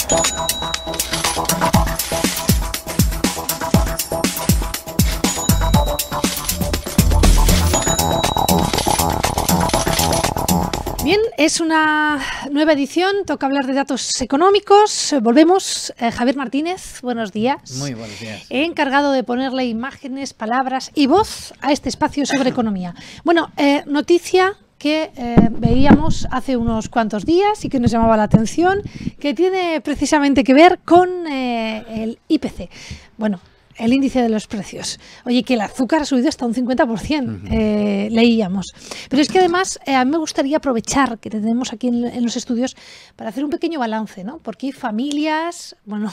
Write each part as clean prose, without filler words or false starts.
Bien, es una nueva edición, toca hablar de datos económicos. Volvemos. Javier Martínez, buenos días. Muy buenos días. He encargado de ponerle imágenes, palabras y voz a este espacio sobre economía. Bueno, noticia que veíamos hace unos cuantos días y que nos llamaba la atención, que tiene precisamente que ver con el IPC. Bueno, el índice de los precios. Oye, que el azúcar ha subido hasta un 50%, leíamos. Pero es que además a mí me gustaría aprovechar que tenemos aquí en los estudios para hacer un pequeño balance, ¿no? Porque hay familias, bueno,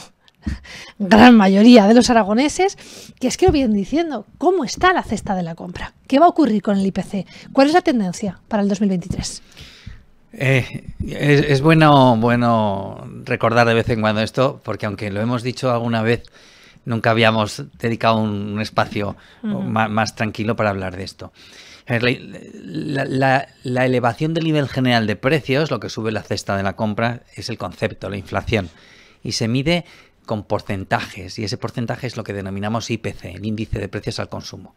gran mayoría de los aragoneses, que es que lo vienen diciendo, ¿cómo está la cesta de la compra? ¿Qué va a ocurrir con el IPC? ¿Cuál es la tendencia para el 2023? Es bueno recordar de vez en cuando esto, porque aunque lo hemos dicho alguna vez, nunca habíamos dedicado un espacio más tranquilo para hablar de esto. La elevación del nivel general de precios, lo que sube la cesta de la compra, es el concepto, la inflación. Y se mide con porcentajes, y ese porcentaje es lo que denominamos IPC, el índice de precios al consumo.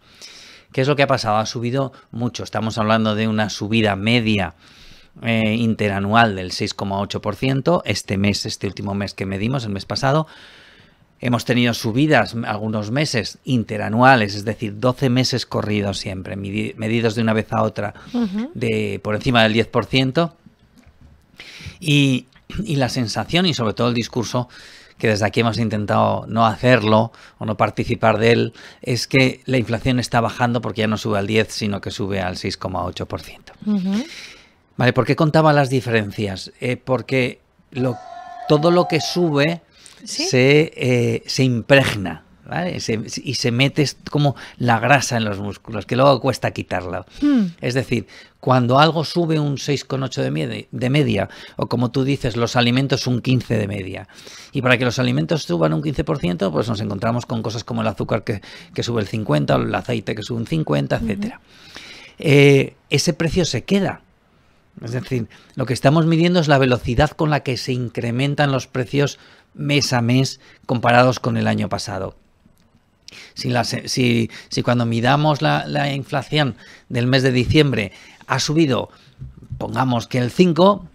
¿Qué es lo que ha pasado? Ha subido mucho. Estamos hablando de una subida media interanual del 6,8%. Este último mes que medimos, el mes pasado, hemos tenido subidas algunos meses interanuales, es decir, 12 meses corridos siempre, medidos de una vez a otra, de por encima del 10%. Y la sensación y sobre todo el discurso, que desde aquí hemos intentado no hacerlo o no participar de él, es que la inflación está bajando porque ya no sube al 10, sino que sube al 6,8%. Vale, ¿por qué contaba las diferencias? Porque todo lo que sube ¿sí? se impregna, ¿vale? Y se mete como la grasa en los músculos, que luego cuesta quitarla. Es decir, cuando algo sube un 6,8 de media, o como tú dices, los alimentos un 15 de media, y para que los alimentos suban un 15%, pues nos encontramos con cosas como el azúcar que sube el 50%, o el aceite que sube un 50%, etcétera. Ese precio se queda. Es decir, lo que estamos midiendo es la velocidad con la que se incrementan los precios mes a mes comparados con el año pasado. Si cuando midamos la inflación del mes de diciembre ha subido, pongamos que el 5,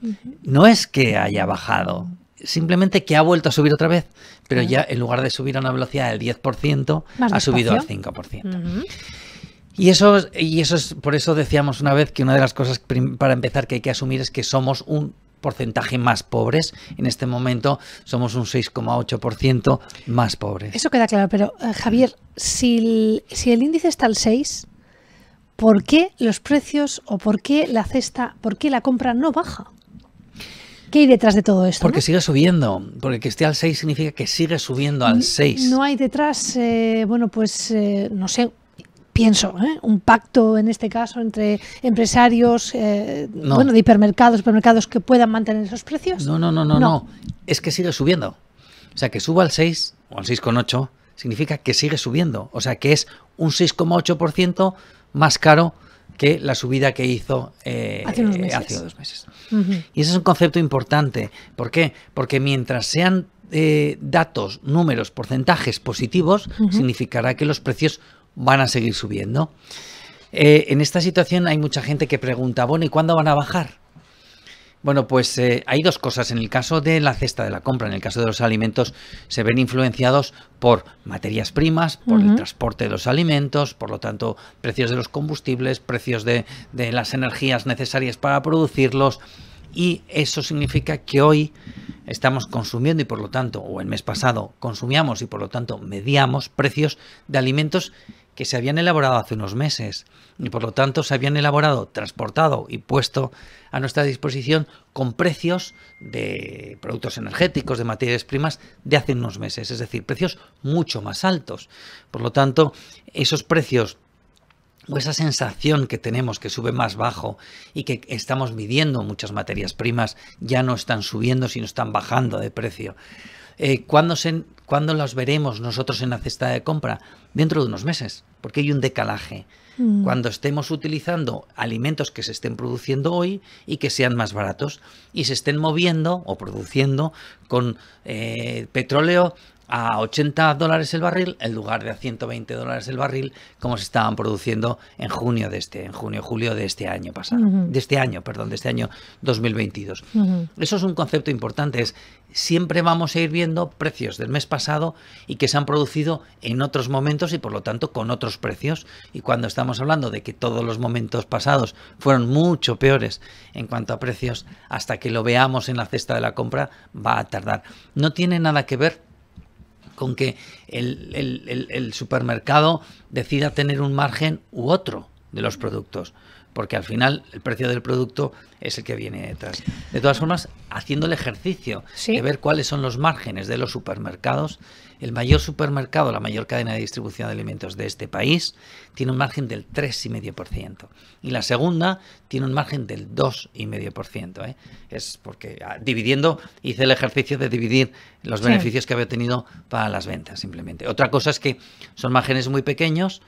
no es que haya bajado, simplemente que ha vuelto a subir otra vez, pero ya en lugar de subir a una velocidad del 10%, ha subido al 5%. Y eso es, por eso decíamos una vez que una de las cosas para empezar que hay que asumir es que somos un porcentaje más pobres. En este momento somos un 6,8% más pobres. Eso queda claro, pero Javier, si el índice está al 6, ¿por qué los precios o por qué la cesta, por qué la compra no baja? ¿Qué hay detrás de todo esto? Porque sigue subiendo, porque que esté al 6 significa que sigue subiendo al 6. No hay detrás, no sé, pienso, un pacto en este caso entre empresarios, de hipermercados que puedan mantener esos precios. No. Es que sigue subiendo. O sea, que suba al 6 o al 6,8 significa que sigue subiendo. O sea, que es un 6,8% más caro que la subida que hizo hace 2 meses. Y ese es un concepto importante. ¿Por qué? Porque mientras sean datos, números, porcentajes positivos, significará que los precios van a seguir subiendo. En esta situación hay mucha gente que pregunta, bueno, ¿y cuándo van a bajar? Bueno, pues hay dos cosas. En el caso de la cesta de la compra, en el caso de los alimentos, se ven influenciados por materias primas, por el transporte de los alimentos, por lo tanto, precios de los combustibles, precios de las energías necesarias para producirlos. Y eso significa que hoy estamos consumiendo y por lo tanto, o el mes pasado consumíamos y por lo tanto medíamos precios de alimentos que se habían elaborado hace unos meses y por lo tanto se habían elaborado, transportado y puesto a nuestra disposición con precios de productos energéticos, de materias primas de hace unos meses, es decir, precios mucho más altos. Por lo tanto, esos precios o esa sensación que tenemos que sube más bajo y que estamos midiendo muchas materias primas ya no están subiendo sino están bajando de precio. ¿Cuándo los veremos nosotros en la cesta de compra? Dentro de unos meses, porque hay un decalaje. Cuando estemos utilizando alimentos que se estén produciendo hoy y que sean más baratos y se estén moviendo o produciendo con petróleo a $80 el barril en lugar de a $120 el barril, como se estaban produciendo en julio de este año pasado, de este año 2022. Eso es un concepto importante, siempre vamos a ir viendo precios del mes pasado y que se han producido en otros momentos y por lo tanto con otros precios, y cuando estamos hablando de que todos los momentos pasados fueron mucho peores en cuanto a precios, hasta que lo veamos en la cesta de la compra va a tardar. No tiene nada que ver con que el supermercado decida tener un margen u otro de los productos, porque al final el precio del producto es el que viene detrás. De todas formas, haciendo el ejercicio de ver cuáles son los márgenes de los supermercados, el mayor supermercado, la mayor cadena de distribución de alimentos de este país, tiene un margen del 3,5%. Y la segunda tiene un margen del 2,5%. Es porque hice el ejercicio de dividir los beneficios que había tenido para las ventas, simplemente. Otra cosa es que son márgenes muy pequeños,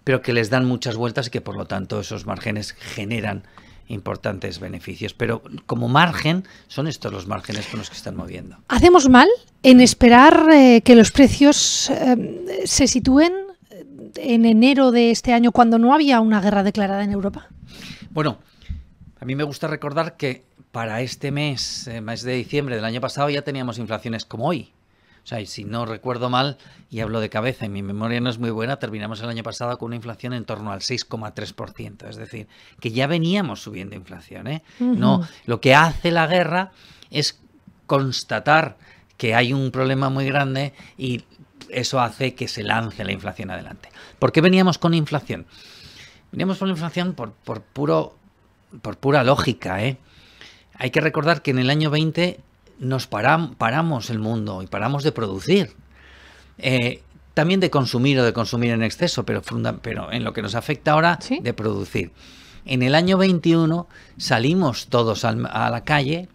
pero que les dan muchas vueltas y que por lo tanto esos márgenes generan importantes beneficios. Pero como margen, son estos los márgenes con los que están moviendo. ¿Hacemos mal en esperar que los precios se sitúen en enero de este año cuando no había una guerra declarada en Europa? Bueno, a mí me gusta recordar que para este mes de diciembre del año pasado ya teníamos inflaciones como hoy. O sea, y si no recuerdo mal, y hablo de cabeza y mi memoria no es muy buena, terminamos el año pasado con una inflación en torno al 6,3%. Es decir, que ya veníamos subiendo inflación. No, lo que hace la guerra es constatar que hay un problema muy grande y eso hace que se lance la inflación adelante. ¿Por qué veníamos con inflación? Veníamos con inflación por pura lógica. Hay que recordar que en el año 20 nos paramos el mundo y paramos de producir. También de consumir o de consumir en exceso, pero en lo que nos afecta ahora, de producir. En el año 21 salimos todos a la calle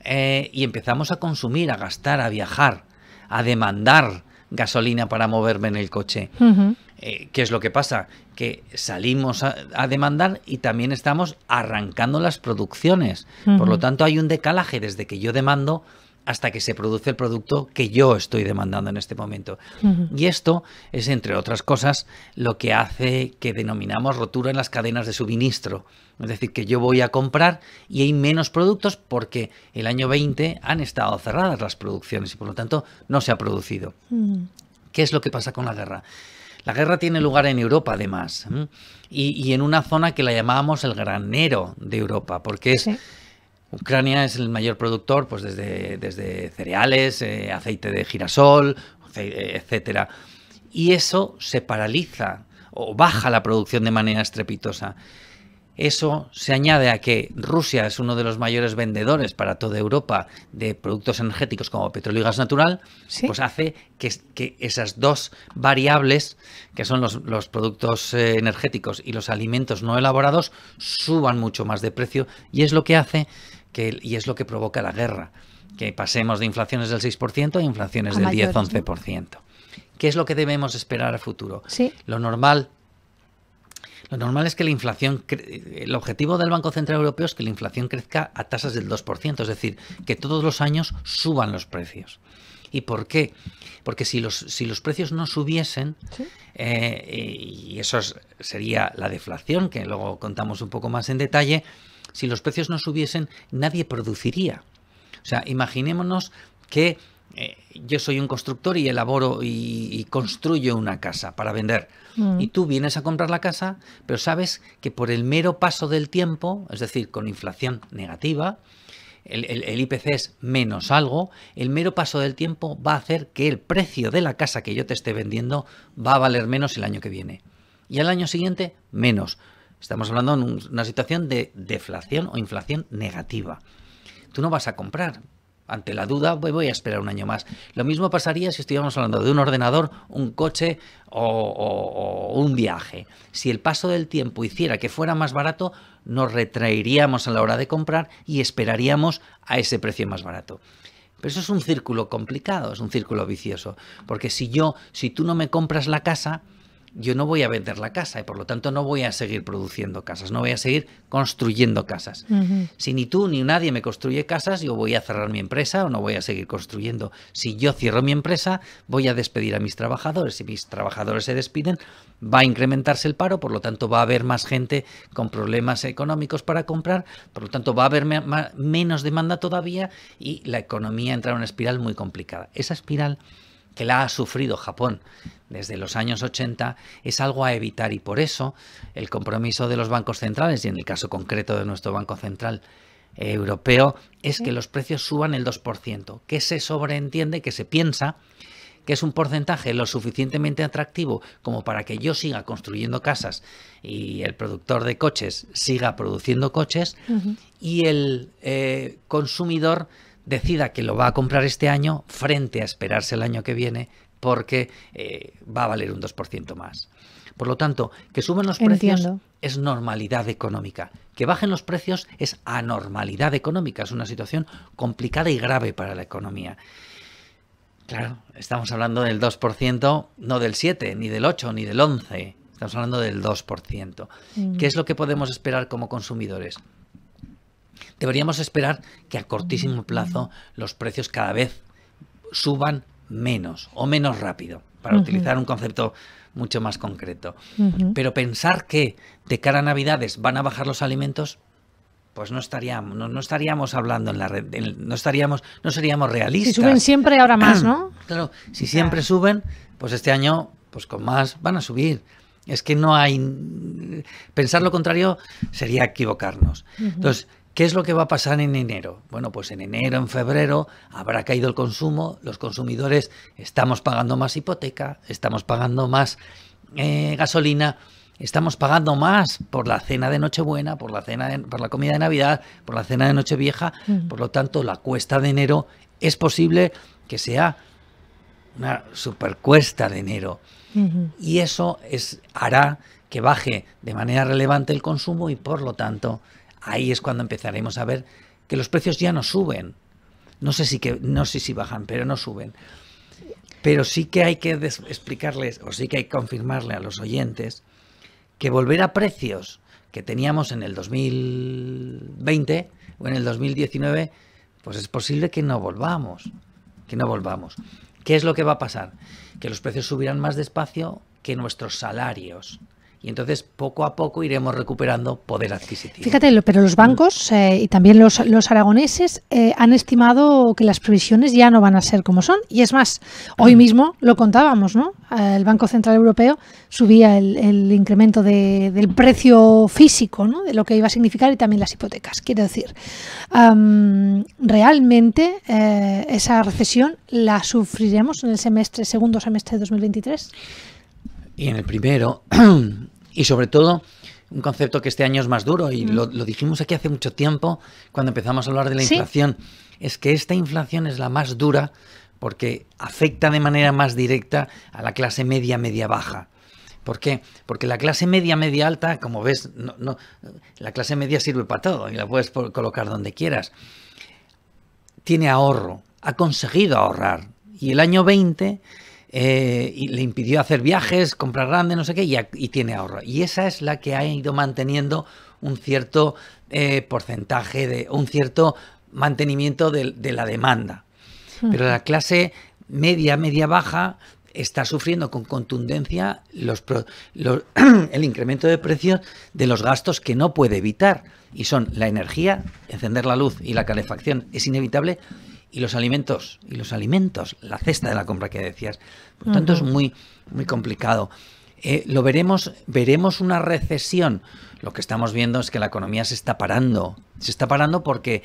y empezamos a consumir, a gastar, a viajar, a demandar gasolina para moverme en el coche. ¿Qué es lo que pasa? Que salimos a demandar y también estamos arrancando las producciones. Por lo tanto, hay un decalaje desde que yo demando hasta que se produce el producto que yo estoy demandando en este momento. Y esto es, entre otras cosas, lo que hace que denominamos rotura en las cadenas de suministro. Es decir, que yo voy a comprar y hay menos productos porque el año 20 han estado cerradas las producciones y por lo tanto no se ha producido. ¿Qué es lo que pasa con la guerra? La guerra tiene lugar en Europa, además, y en una zona que la llamábamos el granero de Europa, porque Ucrania es el mayor productor, pues desde cereales, aceite de girasol, etcétera. Y eso se paraliza o baja la producción de manera estrepitosa. Eso se añade a que Rusia es uno de los mayores vendedores para toda Europa de productos energéticos como petróleo y gas natural, pues hace que esas dos variables, que son los productos energéticos y los alimentos no elaborados, suban mucho más de precio y es lo que hace y es lo que provoca la guerra, que pasemos de inflaciones del 6% a inflaciones del 10-11%. ¿Qué es lo que debemos esperar a futuro? Lo normal es que la inflación, el objetivo del Banco Central Europeo es que la inflación crezca a tasas del 2%, es decir, que todos los años suban los precios. ¿Y por qué? Porque si los precios no subiesen, y eso sería la deflación, que luego contamos un poco más en detalle, si los precios no subiesen, nadie produciría. O sea, imaginémonos que yo soy un constructor y elaboro y construyo una casa para vender. Y tú vienes a comprar la casa, pero sabes que por el mero paso del tiempo, es decir, con inflación negativa, el IPC es menos algo, el mero paso del tiempo va a hacer que el precio de la casa que yo te esté vendiendo va a valer menos el año que viene. Y al año siguiente, menos. Estamos hablando de una situación de deflación o inflación negativa. Tú no vas a comprar. Ante la duda, voy a esperar un año más. Lo mismo pasaría si estuviéramos hablando de un ordenador, un coche o un viaje. Si el paso del tiempo hiciera que fuera más barato, nos retraeríamos a la hora de comprar y esperaríamos a ese precio más barato. Pero eso es un círculo complicado, es un círculo vicioso. Porque si tú no me compras la casa, yo no voy a vender la casa y por lo tanto no voy a seguir produciendo casas, no voy a seguir construyendo casas. Si ni tú ni nadie me construye casas, yo voy a cerrar mi empresa o no voy a seguir construyendo. Si yo cierro mi empresa, voy a despedir a mis trabajadores. Si mis trabajadores se despiden, va a incrementarse el paro, por lo tanto va a haber más gente con problemas económicos para comprar, por lo tanto va a haber menos demanda todavía y la economía entra en una espiral muy complicada. Esa espiral que la ha sufrido Japón desde los años 80 es algo a evitar y por eso el compromiso de los bancos centrales y en el caso concreto de nuestro Banco Central Europeo es que los precios suban el 2%, que se sobreentiende, que se piensa que es un porcentaje lo suficientemente atractivo como para que yo siga construyendo casas y el productor de coches siga produciendo coches y el consumidor decida que lo va a comprar este año frente a esperarse el año que viene porque va a valer un 2% más. Por lo tanto, que suban los precios es normalidad económica. Que bajen los precios es anormalidad económica. Es una situación complicada y grave para la economía. Claro, estamos hablando del 2%, no del 7, ni del 8, ni del 11. Estamos hablando del 2%. ¿Qué es lo que podemos esperar como consumidores? Deberíamos esperar que a cortísimo plazo los precios cada vez suban menos o menos rápido, para utilizar un concepto mucho más concreto. Pero pensar que de cara a Navidades van a bajar los alimentos, pues no estaríamos hablando en la red, no seríamos realistas. Si suben siempre, ahora más, ¿no? Claro, si siempre suben, pues este año, pues con más van a subir. Es que no hay... Pensar lo contrario sería equivocarnos. Entonces, ¿qué es lo que va a pasar en enero? Bueno, pues en enero, en febrero, habrá caído el consumo, los consumidores estamos pagando más hipoteca, estamos pagando más gasolina, estamos pagando más por la cena de Nochebuena, por la comida de Navidad, por la cena de Nochevieja, por lo tanto la cuesta de enero es posible que sea una supercuesta de enero. Y eso hará que baje de manera relevante el consumo y por lo tanto ahí es cuando empezaremos a ver que los precios ya no suben. No sé si bajan, pero no suben. Pero sí que hay que explicarles, o sí que hay que confirmarle a los oyentes, que volver a precios que teníamos en el 2020 o en el 2019, pues es posible que no volvamos. ¿Qué es lo que va a pasar? Que los precios subirán más despacio que nuestros salarios. Y entonces poco a poco iremos recuperando poder adquisitivo. Fíjate, pero los bancos y también los aragoneses han estimado que las previsiones ya no van a ser como son. Y es más, hoy mismo lo contábamos, ¿no? El Banco Central Europeo subía el incremento del precio físico, ¿no? De lo que iba a significar y también las hipotecas. Quiero decir, realmente esa recesión la sufriremos en el segundo semestre de 2023. Y en el primero, y sobre todo, un concepto que este año es más duro, y lo dijimos aquí hace mucho tiempo, cuando empezamos a hablar de la inflación, es que esta inflación es la más dura porque afecta de manera más directa a la clase media, media-baja. ¿Por qué? Porque la clase media, media-alta, como ves, la clase media sirve para todo y la puedes colocar donde quieras. Tiene ahorro, ha conseguido ahorrar, y el año 20... y le impidió hacer viajes, comprar grande, no sé qué, y tiene ahorro. Y esa es la que ha ido manteniendo un cierto porcentaje, un cierto mantenimiento de la demanda. Pero la clase media, media-baja está sufriendo con contundencia el incremento de precios de los gastos que no puede evitar. Y son la energía, encender la luz y la calefacción es inevitable, y los alimentos, la cesta de la compra que decías. Por lo tanto, es muy, muy complicado. Veremos una recesión. Lo que estamos viendo es que la economía se está parando. Se está parando porque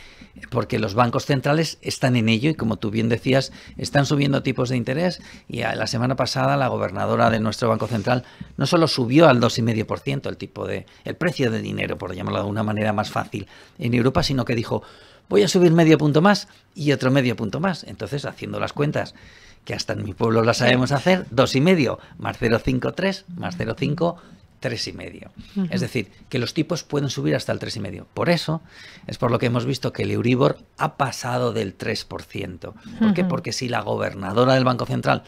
los bancos centrales están en ello y, como tú bien decías, están subiendo tipos de interés. Y la semana pasada la gobernadora de nuestro Banco Central no solo subió al 2,5% el precio de dinero, por llamarlo de una manera más fácil, en Europa, sino que dijo: voy a subir medio punto más y otro medio punto más. Entonces, haciendo las cuentas, que hasta en mi pueblo las sabemos hacer, 2,5 más 0,53 más 0,5, 3,5. Es decir, que los tipos pueden subir hasta el 3,5. Por eso es por lo que hemos visto que el Euribor ha pasado del 3%. ¿Por qué? Porque si la gobernadora del Banco Central,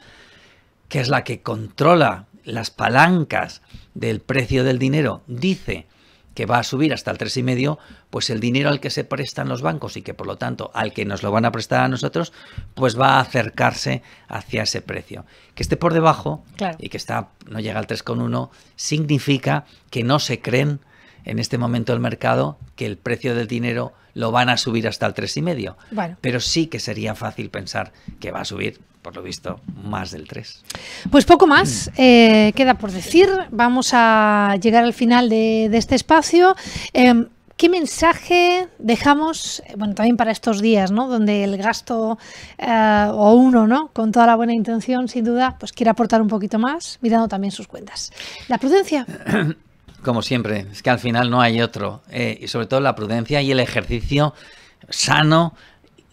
que es la que controla las palancas del precio del dinero, dice que va a subir hasta el 3,5, pues el dinero al que se prestan los bancos y que por lo tanto al que nos lo van a prestar a nosotros, pues va a acercarse hacia ese precio. Que esté por debajo, claro, y que no llega al 3,1, significa que no se creen en este momento del mercado que el precio del dinero lo van a subir hasta el 3,5. Bueno. Pero sí que sería fácil pensar que va a subir, por lo visto, más del 3. Pues poco más queda por decir. Vamos a llegar al final de este espacio. ¿Qué mensaje dejamos, bueno, también para estos días, ¿no? Donde el gasto o uno, ¿no? Con toda la buena intención, sin duda, pues quiere aportar un poquito más, mirando también sus cuentas. La prudencia. Como siempre, es que al final no hay otro. Y sobre todo la prudencia y el ejercicio sano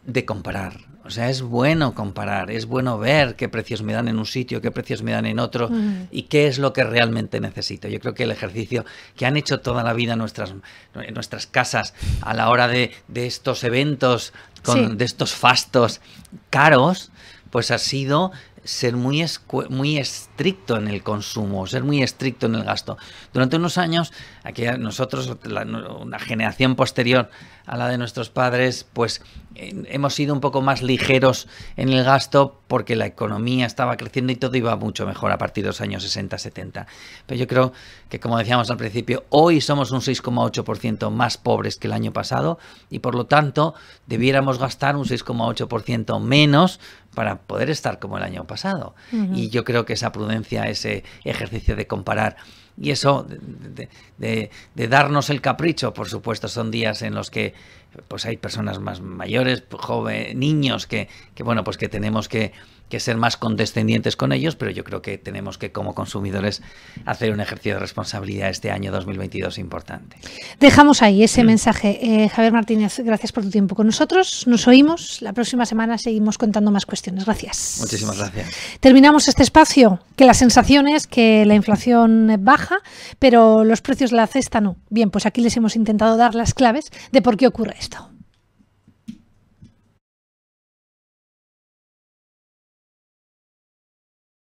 de comparar. O sea, es bueno comparar, es bueno ver qué precios me dan en un sitio, qué precios me dan en otro y qué es lo que realmente necesito. Yo creo que el ejercicio que han hecho toda la vida en nuestras casas a la hora de estos eventos, de estos fastos caros, pues ha sido ser muy estricto en el consumo, ser muy estricto en el gasto. Durante unos años, aquí nosotros, una generación posterior a la de nuestros padres, pues hemos sido un poco más ligeros en el gasto porque la economía estaba creciendo y todo iba mucho mejor a partir de los años 60-70. Pero yo creo que, como decíamos al principio, hoy somos un 6,8% más pobres que el año pasado y por lo tanto debiéramos gastar un 6,8% menos para poder estar como el año pasado. Y yo creo que esa prudencia, ese ejercicio de comparar y eso de darnos el capricho, por supuesto, son días en los que pues hay personas más mayores, jóvenes, niños que bueno, pues que tenemos que ser más condescendientes con ellos, pero yo creo que tenemos que, como consumidores, hacer un ejercicio de responsabilidad este año 2022 importante. Dejamos ahí ese mensaje. Javier Martínez, gracias por tu tiempo con nosotros. Nos oímos. La próxima semana seguimos contando más cuestiones. Gracias. Muchísimas gracias. Terminamos este espacio, que la sensación es que la inflación baja, pero los precios de la cesta no. Bien, pues aquí les hemos intentado dar las claves de por qué ocurre esto.